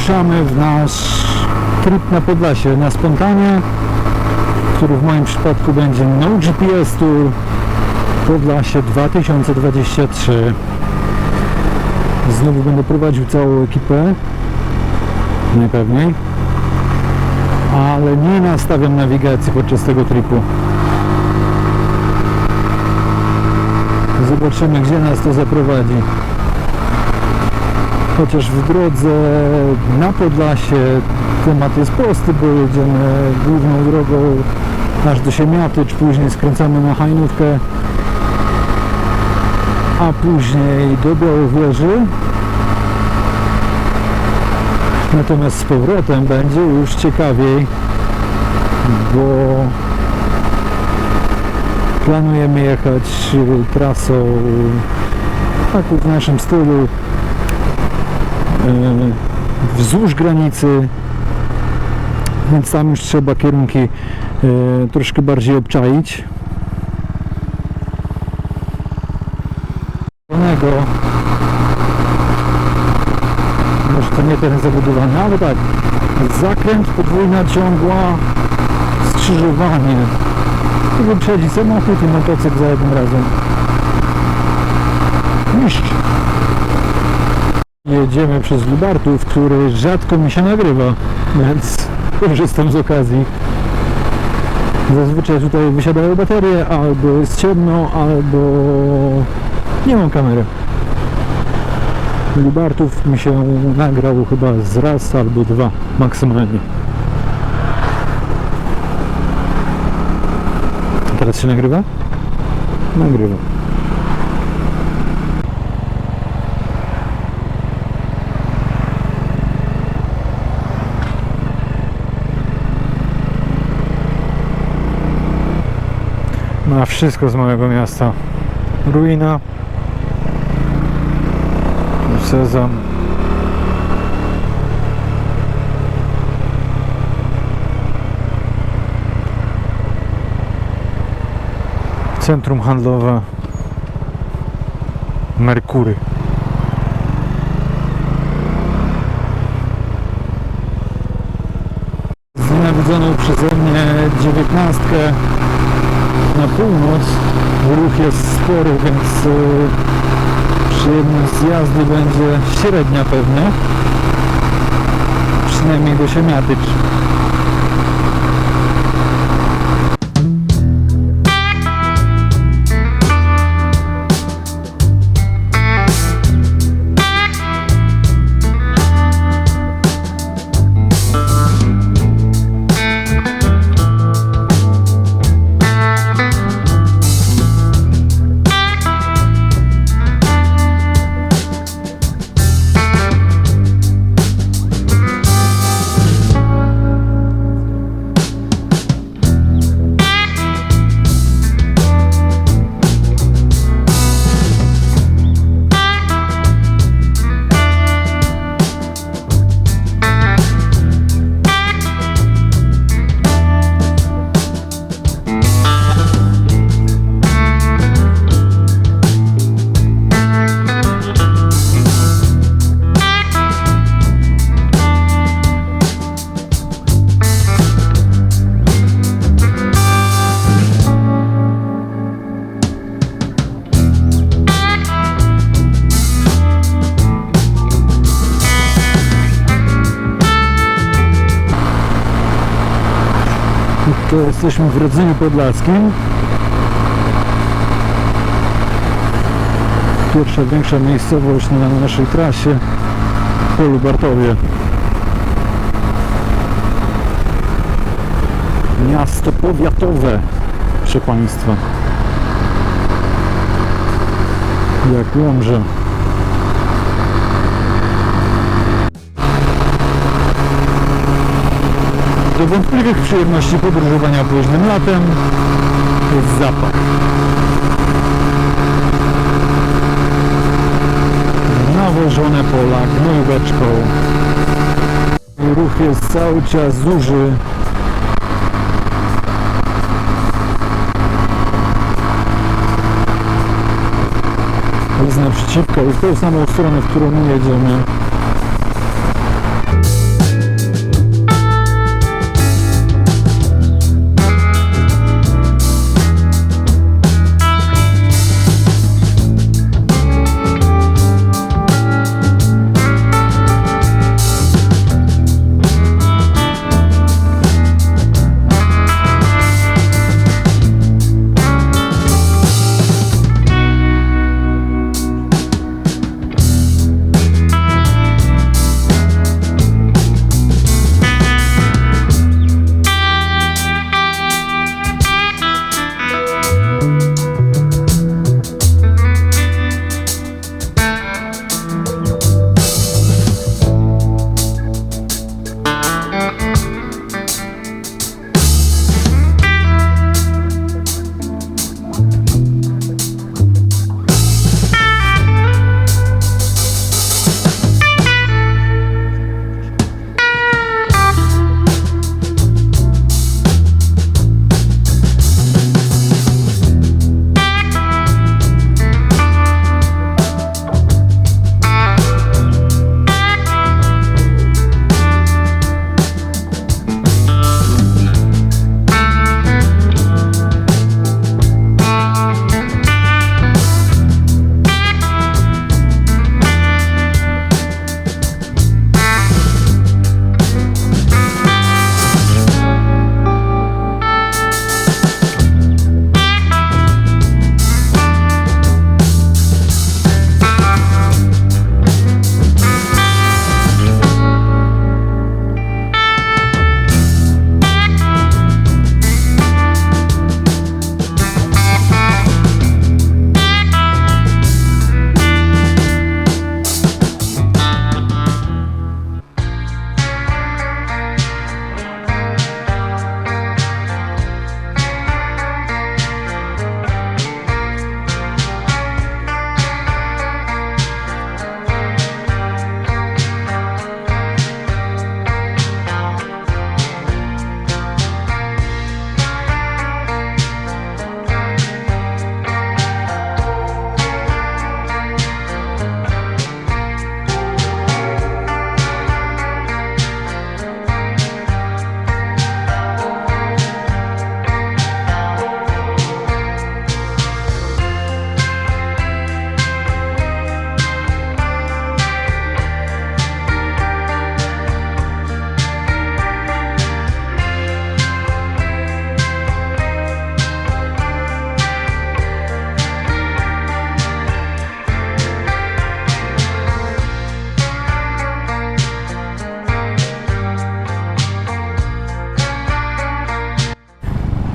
Wyruszamy w nasz trip na Podlasie, na spontanie, który w moim przypadku będzie No GPS Tour Podlasie 2023. Znowu będę prowadził całą ekipę, najpewniej, ale nie nastawiam nawigacji podczas tego tripu. Zobaczymy, gdzie nas to zaprowadzi. Chociaż w drodze na Podlasie temat jest prosty, bo jedziemy główną drogą aż do Siemiatycz, później skręcamy na Hajnówkę, a później do Białowieży. Natomiast z powrotem będzie już ciekawiej, bo planujemy jechać trasą taką w naszym stylu wzdłuż granicy, więc tam już trzeba kierunki troszkę bardziej obczaić. Może to nie teren zabudowany, ale tak, zakręt, podwójna ciągła, skrzyżowanie i wyprzedzi samochód i motocykl za jednym razem. Mistrz. Jedziemy przez Lubartów, który rzadko mi się nagrywa, więc korzystam z okazji. Zazwyczaj tutaj wysiadają baterie, albo jest ciemno, albo nie mam kamery. Lubartów mi się nagrał chyba z raz albo dwa maksymalnie. Teraz się nagrywa? Nagrywa. Ma wszystko z małego miasta. Ruina, Sezam, centrum handlowe Merkury. Znawidzoną przeze mnie 19 na północ. Ruch jest spory, więc przyjemność z jazdy będzie średnia pewnie, przynajmniej do Siemiatycz. To jesteśmy w Rydzynie Podlaskim. Pierwsza większa miejscowość na naszej trasie po Lubartowie. Miasto powiatowe, proszę Państwa. Jak Łomża. Do wątpliwych przyjemności podróżowania późnym latem jest zapach. Nawożone pola gnojóweczką. Ruch jest cały czas duży. Jest naprzeciwko i w tą samą stronę, w którą my jedziemy.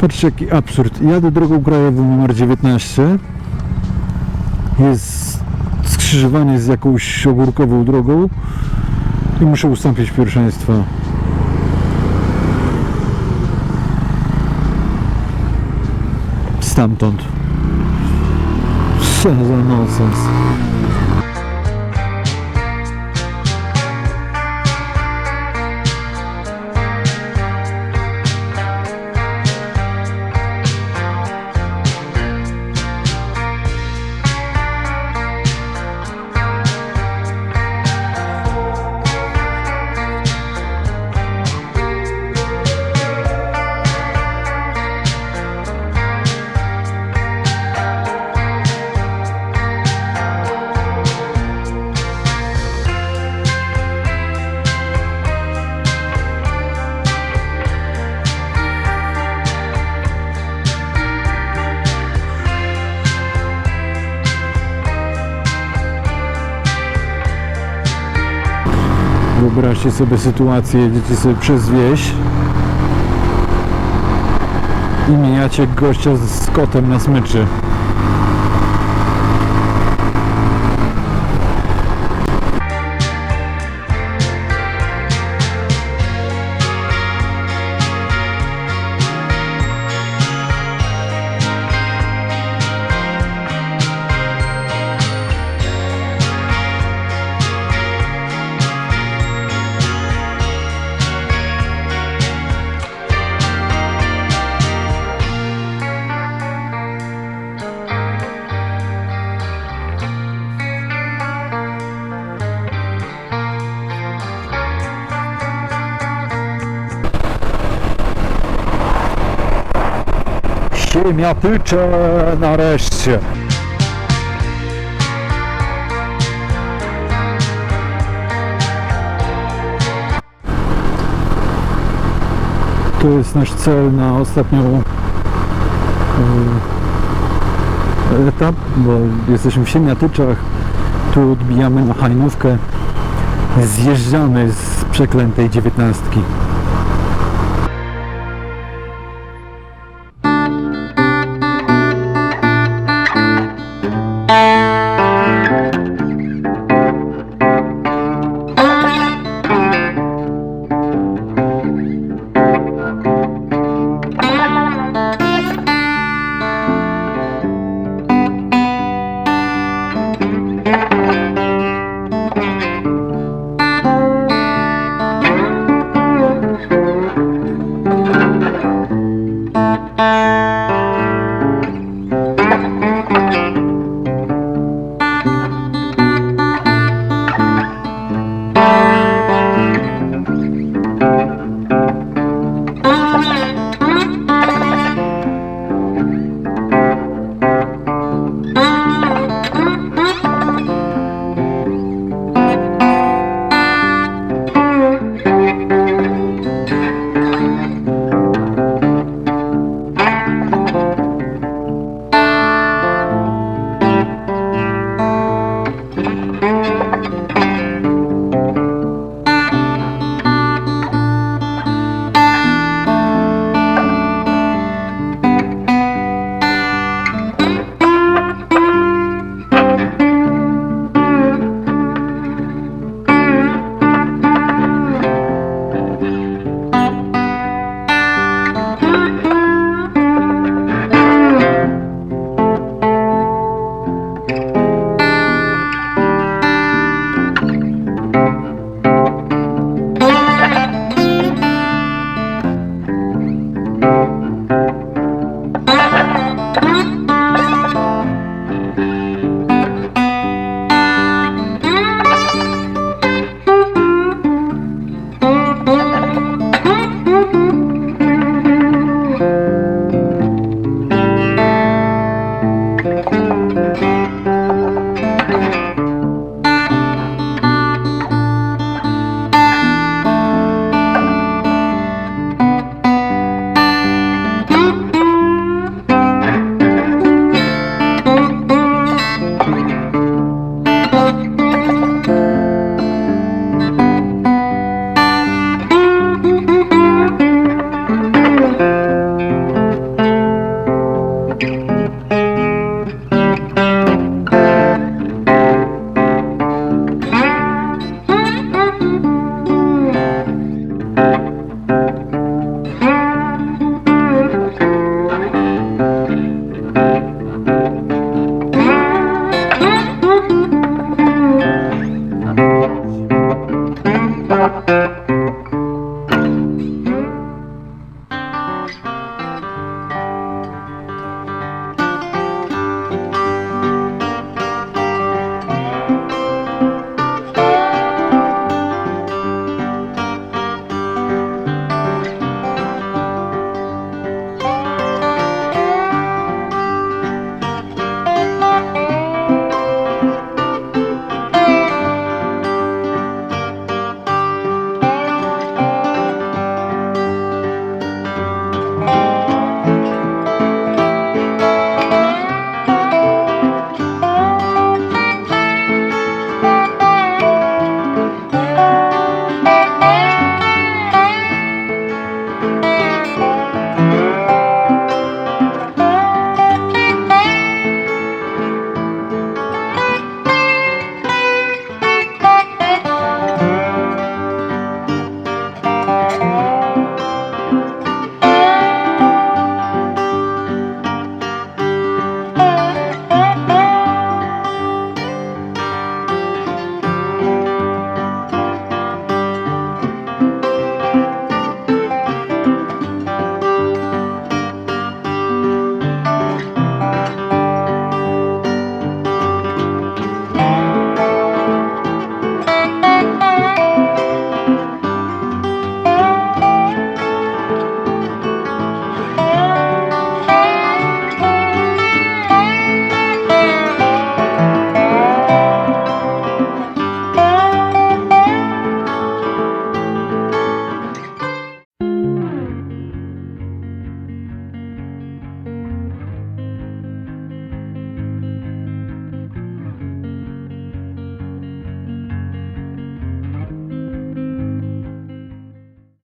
Patrzcie jaki absurd. Jadę drogą krajową numer 19. Jest skrzyżowanie z jakąś ogórkową drogą i muszę ustąpić pierwszeństwa. Stamtąd. Co za nonsens. Wyobraźcie sobie sytuację, jedziecie sobie przez wieś i mijacie gościa z kotem na smyczy. Siemiatycze nareszcie. To jest nasz cel na ostatnią etap, bo jesteśmy w Siemiatyczach. Tu odbijamy na Hajnówkę. Zjeżdżamy z przeklętej 19.